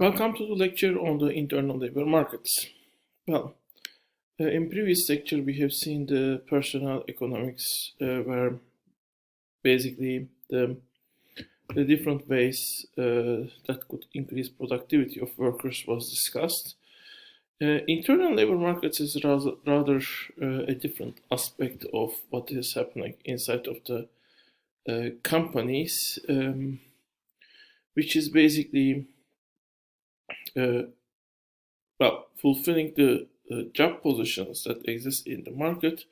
Welcome to the lecture on the internal labor markets. Well, in previous lecture we have seen the personal economics where basically the different ways that could increase productivity of workers was discussed. Internal labor markets is rather a different aspect of what is happening inside of the companies, which is basically fulfilling the job positions that exist in the market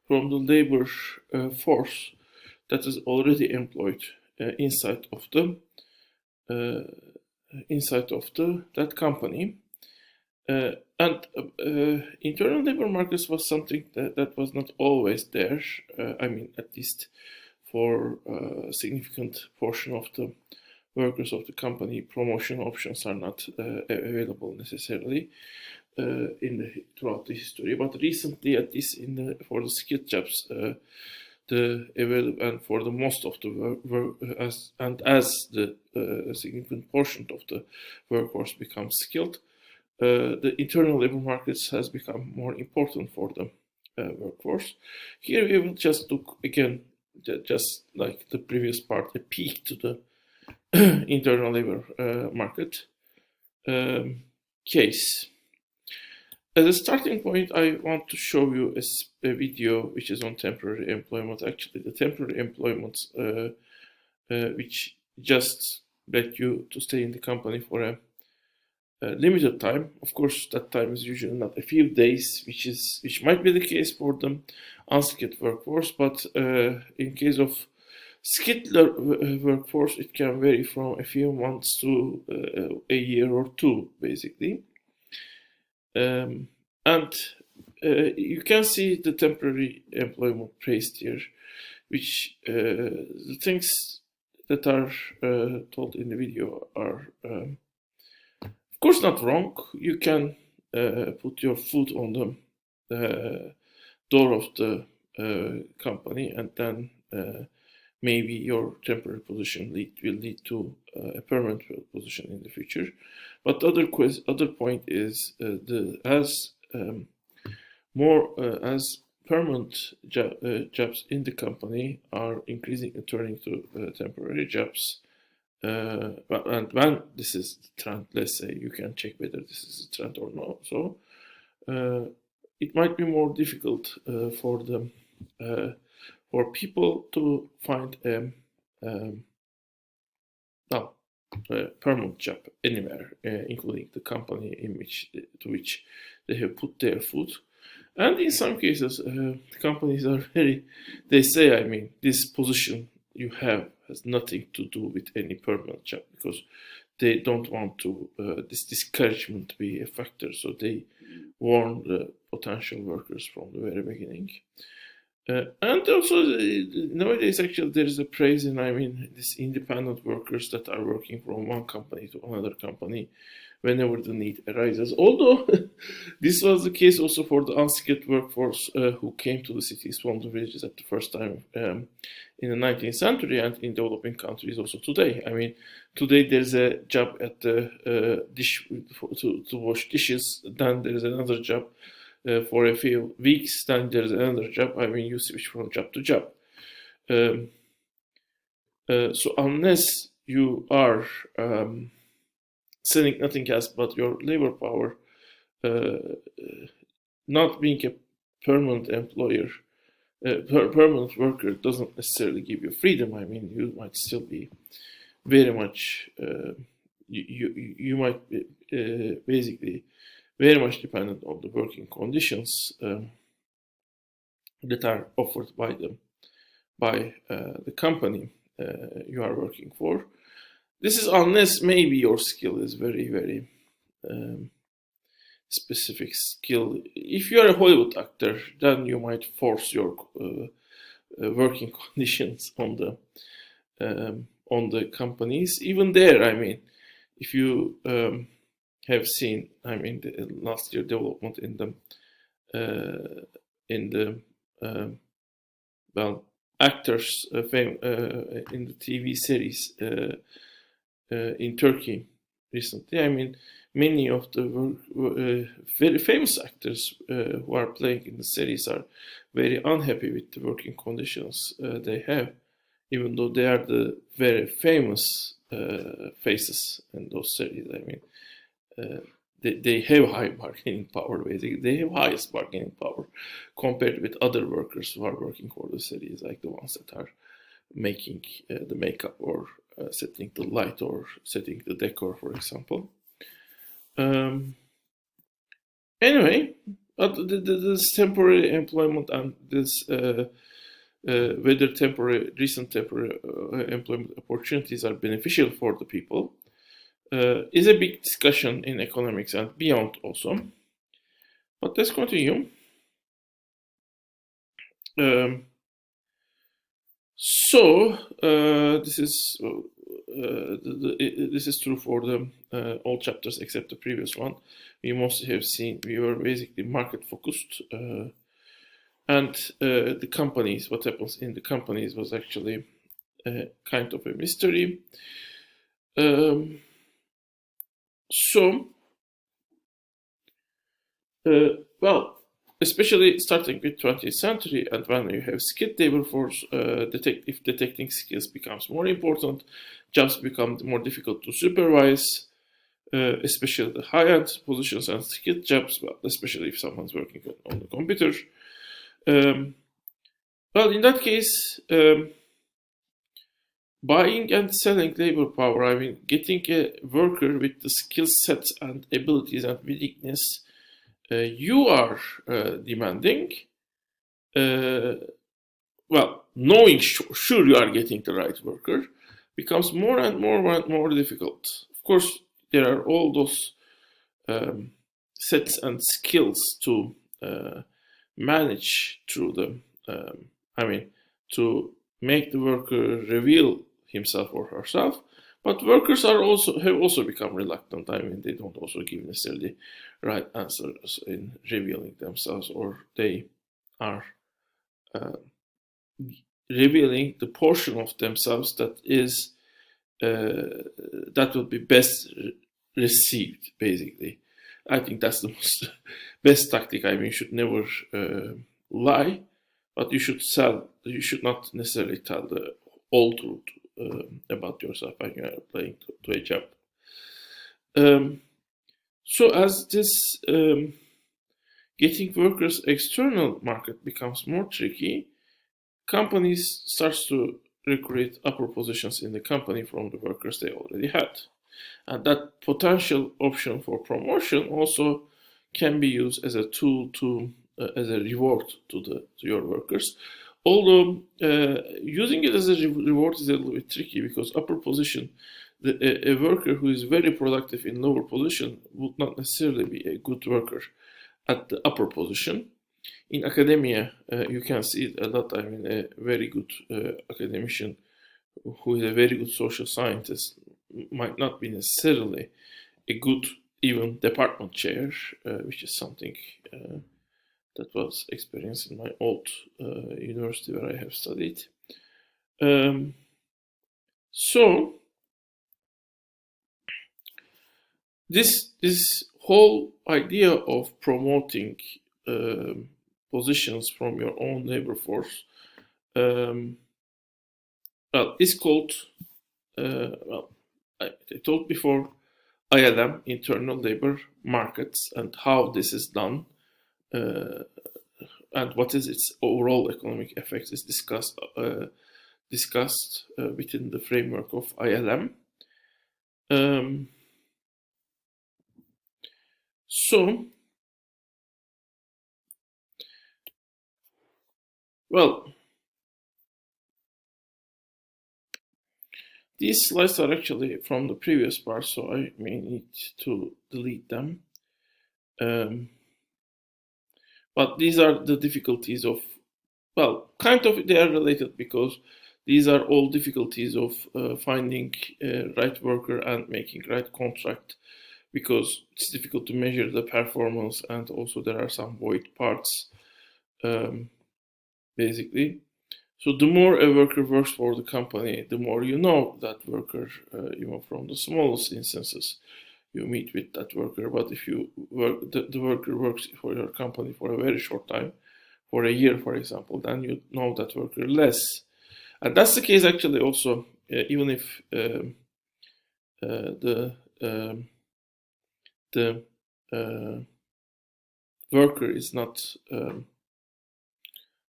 from the labor force that is already employed inside of that company. And internal labor markets was something that was not always there. At least for a significant portion of the workers of the company, promotion options are not available necessarily throughout the history. But recently, at least for the skilled jobs, and for the most of the as the significant portion of the workforce becomes skilled, the internal labor markets has become more important for the workforce. Here we will just look again, just like the previous part, a peek to the internal labor market case. As a starting point, I want to show you a video which is on temporary employment. Actually, the temporary employment which just let you to stay in the company for a limited time. Of course, that time is usually not a few days, which might be the case for the unskilled workforce, but in case of skilled workforce, it can vary from a few months to a year or two, basically. And you can see the temporary employment praised here, which the things that are told in the video are, of course, not wrong. You can put your foot on the door of the company, and then maybe your temporary position will lead to a permanent position in the future. But the other point is as permanent jobs in the company are increasing and turning to temporary jobs. And when this is the trend, let's say, you can check whether this is a trend or not. So it might be more difficult for people to find a permanent job anywhere, including the company to which they have put their foot. And in some cases, companies are they say, this position you have has nothing to do with any permanent job, because they don't want to this discouragement to be a factor. So they warn the potential workers from the very beginning. And also nowadays, actually, there is a praise in these independent workers that are working from one company to another company whenever the need arises. Although this was the case also for the unskilled workforce who came to the cities from the villages at the first time in the 19th century, and in developing countries also today. Today there's a job at the dish to wash dishes. Then there's another job for a few weeks. Then there's another job. You switch from job to job. So unless you are selling nothing else but your labor power, not being a permanent employer, permanent worker doesn't necessarily give you freedom. You might still be very much, you might be basically very much dependent on the working conditions that are offered by the company you are working for. This is unless maybe your skill is very, very specific skill. If you are a Hollywood actor, then you might force your working conditions on the companies. Even there, if you have seen, the last year development in the actors in the TV series in Turkey, recently. I mean, many of the very famous actors who are playing in the series are very unhappy with the working conditions they have, even though they are the very famous faces in those series. I mean, they have high bargaining power, basically. They have highest bargaining power compared with other workers who are working for the series, like the ones that are making the makeup or setting the light or setting the decor, for example. Anyway, this temporary employment and this whether recent temporary employment opportunities are beneficial for the people is a big discussion in economics and beyond also. But let's continue. This is this is true for the all chapters except the previous one. We mostly have seen we were basically market focused, and the companies, what happens in the companies was actually kind of a mystery. Well, especially starting with 20th century and when you have skilled labor force, if detecting skills becomes more important, jobs become more difficult to supervise, especially the high-end positions and skilled jobs, well, especially if someone's working on the computer. Well, in that case, buying and selling labor power, I mean, getting a worker with the skill sets and abilities and willingness you are demanding, well, knowing sure you are getting the right worker becomes more and more difficult. Of course, there are all those sets and skills to manage through the, I mean, to make the worker reveal himself or herself. But workers have also become reluctant. I mean, they don't also give necessarily right answers in revealing themselves, or they are revealing the portion of themselves that is that will be best received. Basically, I think that's the most best tactic. I mean, you should never lie, but you should sell. You should not necessarily tell the whole truth about yourself when you are applying to a job. So as this getting workers external market becomes more tricky, companies starts to recruit upper positions in the company from the workers they already had. And that potential option for promotion also can be used as a tool to as a reward to your workers. Although using it as a reward is a little bit tricky, because upper position, a worker who is very productive in lower position would not necessarily be a good worker at the upper position. In academia, you can see it a lot. I mean, a very good academician who is a very good social scientist might not be necessarily a good even department chair, which is something that was experienced in my old university where I have studied. So this whole idea of promoting positions from your own labor force, well, is called, well, I told before, ILM, internal labor markets, and how this is done, and what is its overall economic effects is discussed within the framework of ILM. Well, these slides are actually from the previous part, so I may need to delete them. But these are the difficulties of, well, kind of they are related, because these are all difficulties of finding right worker and making right contract, because it's difficult to measure the performance, and also there are some void parts, basically. So the more a worker works for the company, the more you know that worker, from the smallest instances. you meet with that worker. But if you the worker works for your company for a very short time, for a year, for example, then you know that worker less. And that's the case actually also, even if the worker is not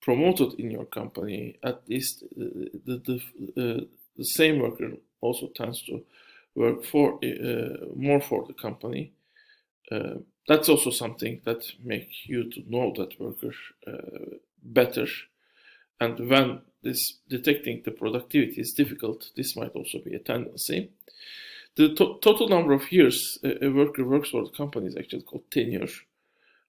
promoted in your company, at least the same worker also tends to work for more for the company. That's also something that makes you to know that worker better. And when this detecting the productivity is difficult, this might also be a tendency. The total number of years a worker works for the company is actually called tenure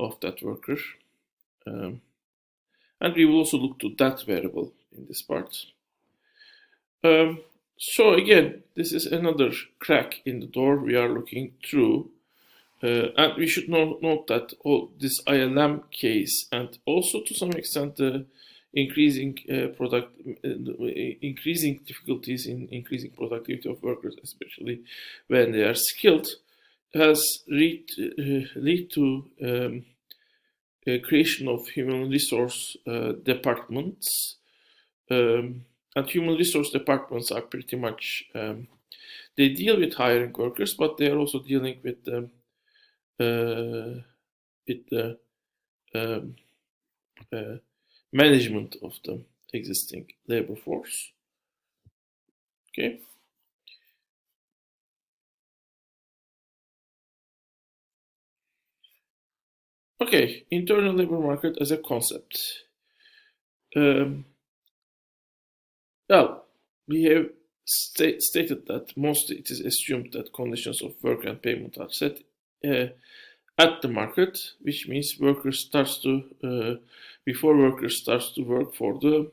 of that worker. And we will also look to that variable in this part. So again, this is another crack in the door we are looking through. And we should note that all this ILM case, and also to some extent the increasing increasing difficulties in increasing productivity of workers, especially when they are skilled, has lead to creation of human resource departments. And human resource departments are pretty much they deal with hiring workers, but they are also dealing with the management of the existing labor force. Okay. Okay, internal labor market as a concept. Well, we have stated that mostly it is assumed that conditions of work and payment are set at the market, which means workers starts to before workers starts to work for the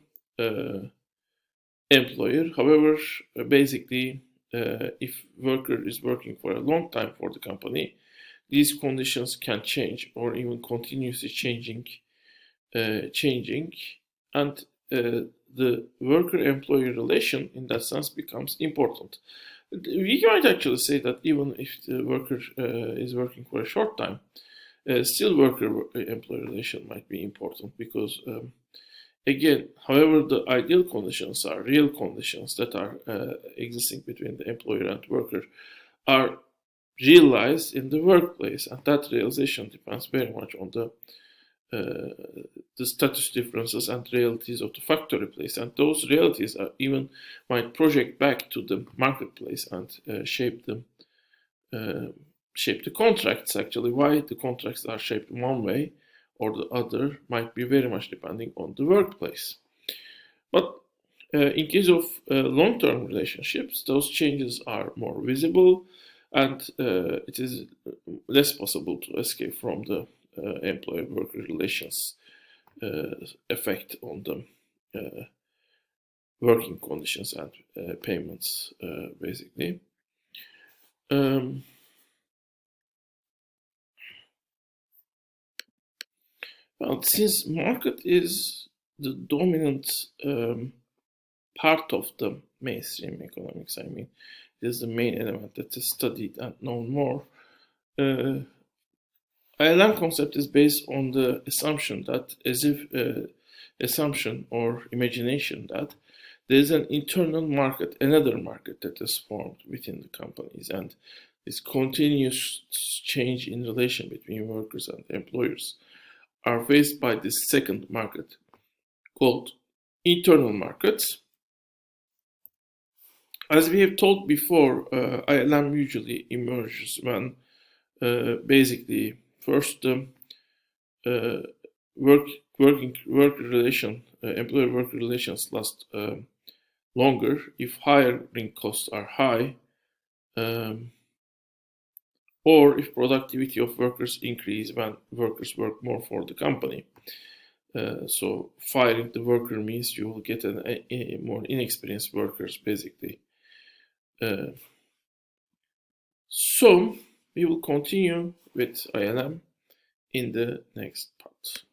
employer. However, basically, if worker is working for a long time for the company, these conditions can change or even continuously changing, and the worker-employee relation in that sense becomes important. We might actually say that even if the worker is working for a short time, still worker-employee relation might be important because again, however, the ideal conditions are real conditions that are existing between the employer and worker are realized in the workplace, and that realization depends very much on the status differences and realities of the factory place, and those realities are even might project back to the marketplace and shape the contracts. Actually, why the contracts are shaped one way or the other might be very much depending on the workplace. But in case of long-term relationships, those changes are more visible, and it is less possible to escape from the employer-worker relations effect on the working conditions and payments, basically. Well, since market is the dominant part of the mainstream economics, I mean, it is the main element that is studied and known more. ILM concept is based on the assumption that, assumption or imagination that there is an internal market, another market that is formed within the companies, and this continuous change in relation between workers and employers are faced by this second market called internal markets. As we have told before, ILM usually emerges when basically first employer-worker relations last longer if hiring costs are high, or if productivity of workers increase when workers work more for the company. So firing the worker means you will get a more inexperienced workers, basically. So we will continue with ILM in the next part.